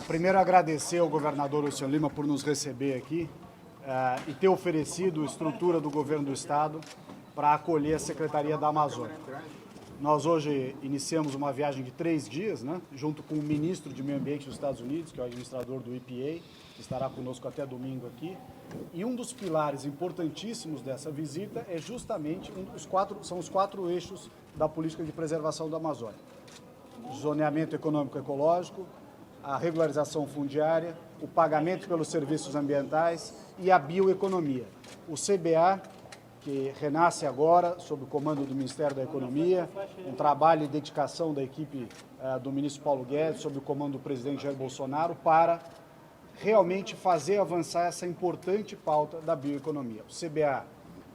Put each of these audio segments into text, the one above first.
Primeiro, agradecer ao governador Luciano Lima por nos receber aqui e ter oferecido a estrutura do governo do Estado para acolher a Secretaria da Amazônia. Nós hoje iniciamos uma viagem de 3 dias, né, junto com o ministro de Meio Ambiente dos Estados Unidos, que é o administrador do EPA, que estará conosco até domingo aqui. E um dos pilares importantíssimos dessa visita é justamente são os 4 eixos da política de preservação da Amazônia: zoneamento econômico ecológico, a regularização fundiária, o pagamento pelos serviços ambientais e a bioeconomia. O CBA, que renasce agora sob o comando do Ministério da Economia, um trabalho e dedicação da equipe do ministro Paulo Guedes, sob o comando do presidente Jair Bolsonaro, para realmente fazer avançar essa importante pauta da bioeconomia. O CBA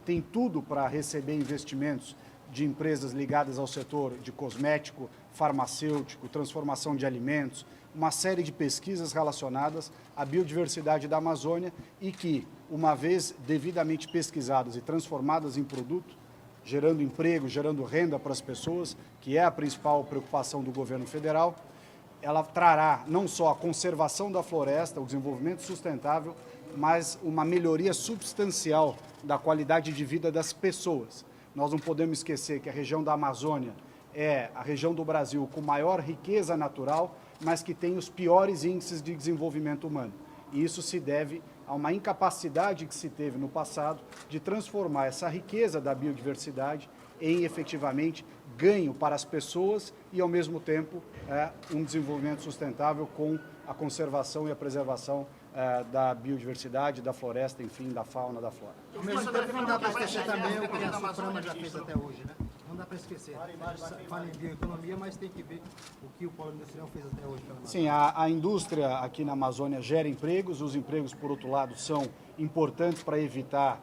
tem tudo para receber investimentos de empresas ligadas ao setor de cosmético, farmacêutico, transformação de alimentos, uma série de pesquisas relacionadas à biodiversidade da Amazônia e que, uma vez devidamente pesquisadas e transformadas em produto, gerando emprego, gerando renda para as pessoas, que é a principal preocupação do governo federal, ela trará não só a conservação da floresta, o desenvolvimento sustentável, mas uma melhoria substancial da qualidade de vida das pessoas. Nós não podemos esquecer que a região da Amazônia é a região do Brasil com maior riqueza natural, mas que tem os piores índices de desenvolvimento humano. E isso se deve a uma incapacidade que se teve no passado de transformar essa riqueza da biodiversidade em, efetivamente, ganho para as pessoas e, ao mesmo tempo, um desenvolvimento sustentável com a conservação e a preservação da biodiversidade, da floresta, enfim, da fauna, da flora. Ao mesmo tempo, não dá para esquecer também o que a Suprema já fez até hoje, né? Não dá para esquecer. Fala em bioeconomia, mas tem que ver o que o polo industrial fez até hoje. Sim, a indústria aqui na Amazônia gera empregos. Os empregos, por outro lado, são importantes para evitar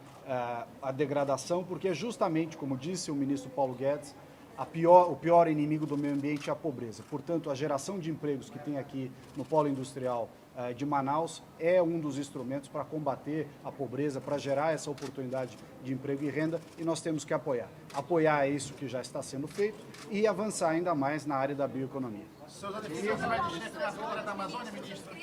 a degradação, porque é justamente, como disse o ministro Paulo Guedes, o pior inimigo do meio ambiente é a pobreza. Portanto, a geração de empregos que tem aqui no polo industrial de Manaus é um dos instrumentos para combater a pobreza, para gerar essa oportunidade de emprego e renda, e nós temos que apoiar. Apoiar é isso que já está sendo feito e avançar ainda mais na área da bioeconomia. Você vai de chefe na fronteira da Amazônia, ministro?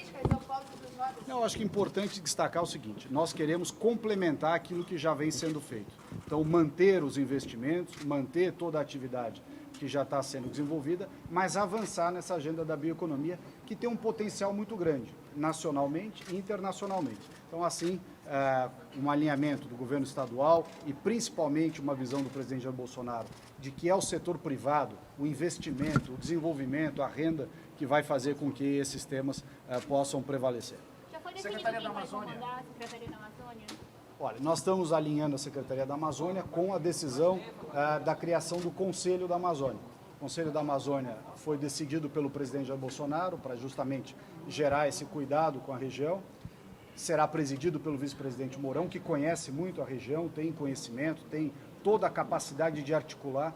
Eu acho que é importante destacar o seguinte: nós queremos complementar aquilo que já vem sendo feito. Então, manter os investimentos, manter toda a atividade que já está sendo desenvolvida, mas avançar nessa agenda da bioeconomia, que tem um potencial muito grande, nacionalmente e internacionalmente. Então, assim, um alinhamento do governo estadual e, principalmente, uma visão do presidente Jair Bolsonaro de que é o setor privado, o investimento, o desenvolvimento, a renda que vai fazer com que esses temas possam prevalecer. Já foi definido quem vai comandar a Secretaria da Amazônia? Olha, nós estamos alinhando a Secretaria da Amazônia com a decisão da criação do Conselho da Amazônia. O Conselho da Amazônia foi decidido pelo presidente Jair Bolsonaro para justamente gerar esse cuidado com a região. Será presidido pelo vice-presidente Mourão, que conhece muito a região, tem conhecimento, tem toda a capacidade de articular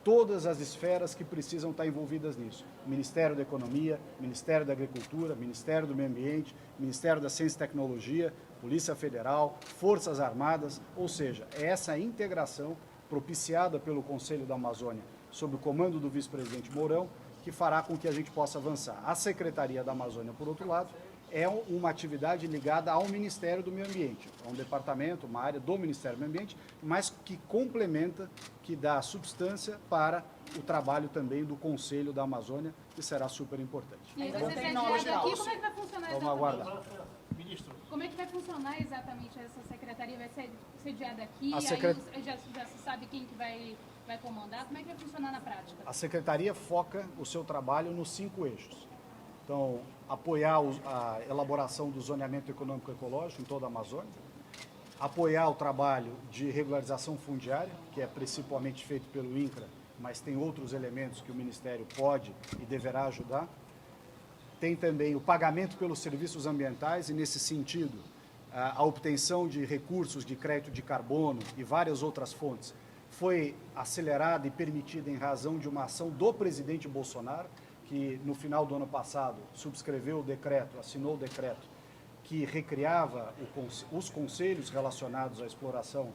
todas as esferas que precisam estar envolvidas nisso. Ministério da Economia, Ministério da Agricultura, Ministério do Meio Ambiente, Ministério da Ciência e Tecnologia, Polícia Federal, Forças Armadas, ou seja, é essa integração propiciada pelo Conselho da Amazônia, sob o comando do vice-presidente Mourão, que fará com que a gente possa avançar. A Secretaria da Amazônia, por outro lado, é uma atividade ligada ao Ministério do Meio Ambiente, é um departamento, uma área do Ministério do Meio Ambiente, mas que complementa, que dá substância para o trabalho também do Conselho da Amazônia, que será super importante. E aí você sediada aqui, como é que vai funcionar Vamos exatamente? aguardar. Ministro. Como é que vai funcionar exatamente essa secretaria? Vai ser sediada aqui? A secret... Aí já se sabe quem que vai comandar? Como é que vai funcionar na prática? A Secretaria foca o seu trabalho nos 5 eixos. Então, apoiar a elaboração do zoneamento econômico ecológico em toda a Amazônia, apoiar o trabalho de regularização fundiária, que é principalmente feito pelo INCRA, mas tem outros elementos que o Ministério pode e deverá ajudar. Tem também o pagamento pelos serviços ambientais e, nesse sentido, a obtenção de recursos de crédito de carbono e várias outras fontes foi acelerada e permitida em razão de uma ação do presidente Bolsonaro, que no final do ano passado subscreveu o decreto, assinou o decreto, que recriava os conselhos relacionados à exploração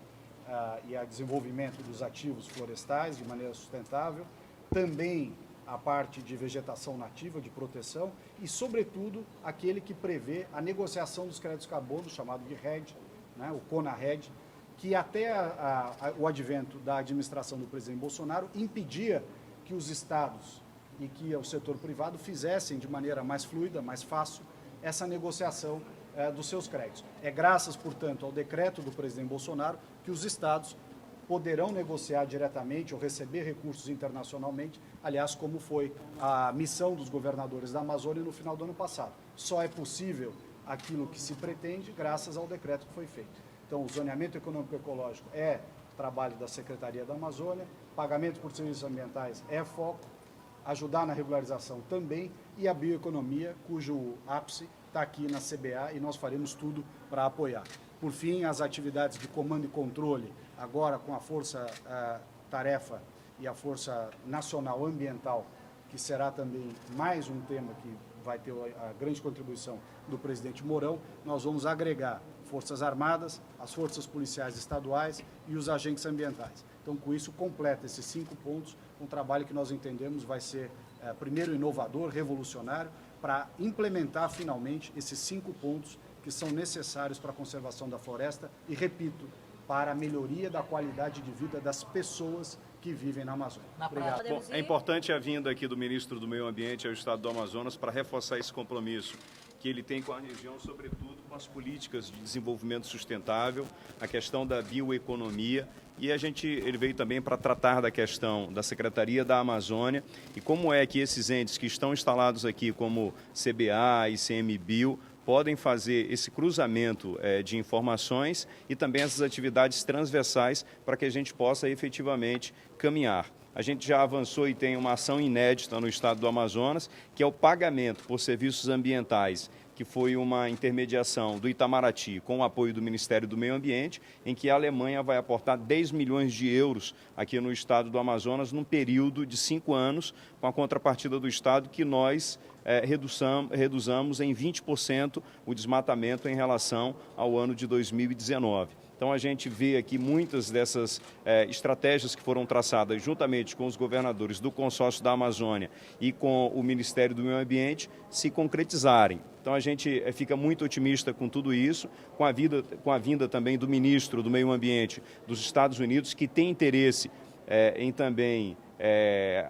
e ao desenvolvimento dos ativos florestais de maneira sustentável. Também a parte de vegetação nativa, de proteção, e, sobretudo, aquele que prevê a negociação dos créditos carbono, chamado de RED, né, o CONA-RED, que até o advento da administração do presidente Bolsonaro impedia que os estados e que o setor privado fizessem de maneira mais fluida, mais fácil, essa negociação dos seus créditos. É graças, portanto, ao decreto do presidente Bolsonaro que os estados poderão negociar diretamente ou receber recursos internacionalmente, aliás, como foi a missão dos governadores da Amazônia no final do ano passado. Só é possível aquilo que se pretende graças ao decreto que foi feito. Então, o zoneamento econômico-ecológico é trabalho da Secretaria da Amazônia, pagamento por serviços ambientais é foco, ajudar na regularização também, e a bioeconomia, cujo ápice está aqui na CBA, e nós faremos tudo para apoiar. Por fim, as atividades de comando e controle, agora com a Força Tarefa e a Força Nacional Ambiental, que será também mais um tema que vai ter a grande contribuição do presidente Mourão, nós vamos agregar Forças Armadas, as forças policiais estaduais e os agentes ambientais. Então, com isso, completa esses 5 pontos, um trabalho que nós entendemos vai ser, primeiro, inovador, revolucionário, para implementar, finalmente, esses 5 pontos que são necessários para a conservação da floresta e, repito, para a melhoria da qualidade de vida das pessoas que vivem na Amazônia. Obrigado. Bom, é importante a vinda aqui do ministro do Meio Ambiente ao Estado do Amazonas para reforçar esse compromisso que ele tem com a região, sobretudo com as políticas de desenvolvimento sustentável, a questão da bioeconomia, e ele veio também para tratar da questão da Secretaria da Amazônia e como é que esses entes que estão instalados aqui, como CBA e CMBio, podem fazer esse cruzamento de informações e também essas atividades transversais para que a gente possa efetivamente caminhar. A gente já avançou e tem uma ação inédita no estado do Amazonas, que é o pagamento por serviços ambientais, que foi uma intermediação do Itamaraty com o apoio do Ministério do Meio Ambiente, em que a Alemanha vai aportar 10 milhões de euros aqui no estado do Amazonas num período de 5 anos, com a contrapartida do estado que nós reduzamos em 20% o desmatamento em relação ao ano de 2019. Então, a gente vê aqui muitas dessas estratégias que foram traçadas juntamente com os governadores do consórcio da Amazônia e com o Ministério do Meio Ambiente se concretizarem. Então, a gente fica muito otimista com tudo isso, com a vinda também do ministro do Meio Ambiente dos Estados Unidos, que tem interesse em também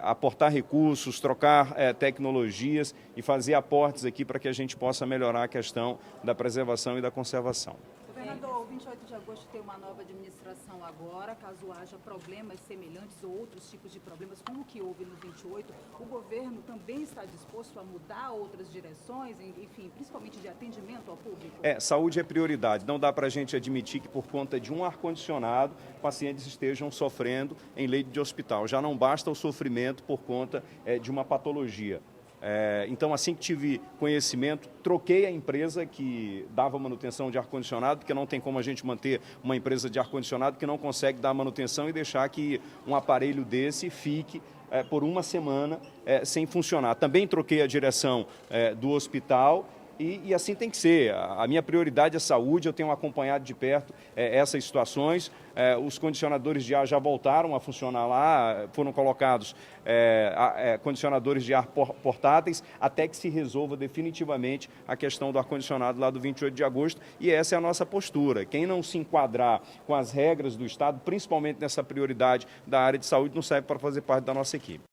aportar recursos, trocar tecnologias e fazer aportes aqui para que a gente possa melhorar a questão da preservação e da conservação. Governador, o 28 de agosto tem uma nova administração agora, caso haja problemas semelhantes ou outros tipos de problemas, como o que houve no 28, o governo também está disposto a mudar outras direções, enfim, principalmente de atendimento ao público? Saúde é prioridade. Não dá para a gente admitir que por conta de um ar-condicionado, pacientes estejam sofrendo em leito de hospital. Já não basta o sofrimento por conta de uma patologia. Então, assim que tive conhecimento, troquei a empresa que dava manutenção de ar-condicionado, porque não tem como a gente manter uma empresa de ar-condicionado que não consegue dar manutenção e deixar que um aparelho desse fique por uma semana sem funcionar. Também troquei a direção do hospital. E assim tem que ser. A minha prioridade é saúde, eu tenho acompanhado de perto essas situações. Os condicionadores de ar já voltaram a funcionar lá, foram colocados condicionadores de ar portáteis, até que se resolva definitivamente a questão do ar-condicionado lá do 28 de agosto. E essa é a nossa postura. Quem não se enquadrar com as regras do Estado, principalmente nessa prioridade da área de saúde, não serve para fazer parte da nossa equipe.